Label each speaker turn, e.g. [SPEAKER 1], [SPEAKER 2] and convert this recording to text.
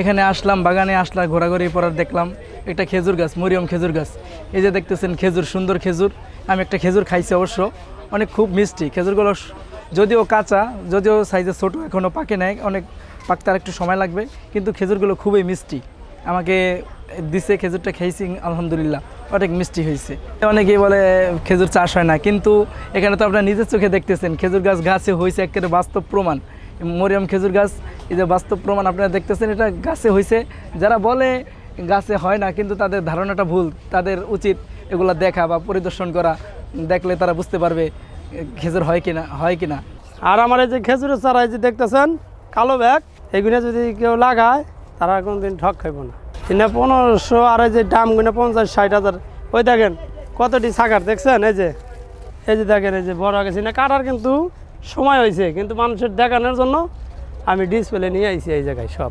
[SPEAKER 1] এখানে আসলাম, বাগানে আসলাম, ঘোরাঘুরি পর দেখলাম একটা খেজুর গাছ, মরিয়ম খেজুর গাছ। এই যে দেখতেছেন খেজুর, সুন্দর খেজুর। আমি একটা খেজুর খাইছি অবশ্য, অনেক খুব মিষ্টি খেজুরগুলো। যদিও কাঁচা, যদিও সাইজে ছোটো, এখনও পাকে নাই, অনেক পাকতে আর একটু সময় লাগবে, কিন্তু খেজুরগুলো খুবই মিষ্টি। আমাকে দিছে, খেজুরটা খেয়েছি, আলহামদুলিল্লাহ অনেক মিষ্টি হয়েছে। অনেকেই বলে খেজুর চাষ হয় না, কিন্তু এখানে তো আপনারা নিজের চোখে দেখতেছেন খেজুর গাছে হয়েছে, একেবারে বাস্তব প্রমাণ। মরিয়ম খেজুর গাছ, এই যে বাস্তব প্রমাণ আপনারা দেখতেছেন, এটা গাছে হয়েছে। যারা বলে গাছে হয় না, কিন্তু তাদের ধারণাটা ভুল। তাদের উচিত এগুলো দেখা বা পরিদর্শন করা, দেখলে তারা বুঝতে পারবে খেজুর হয় কিনা।
[SPEAKER 2] আর আমার এই যে খেজুরের চারা, এই যে দেখতেছেন কালো ব্যাগ, এগুলো যদি কেউ লাগায় তারা কোনোদিন ঠক খাইব না। কিনা 1500, আর এই যে দামগুলো 50-60 হাজার। ওই দেখেন কতটি সাকার দেখছেন, এই যে দেখেন, এই যে বড় গেছি না, কাটার কিন্তু সময় হয়েছে, কিন্তু মানুষের দেখানোর জন্য আমি ডিসপ্লে নিয়ে আইছি এই জায়গায় সব।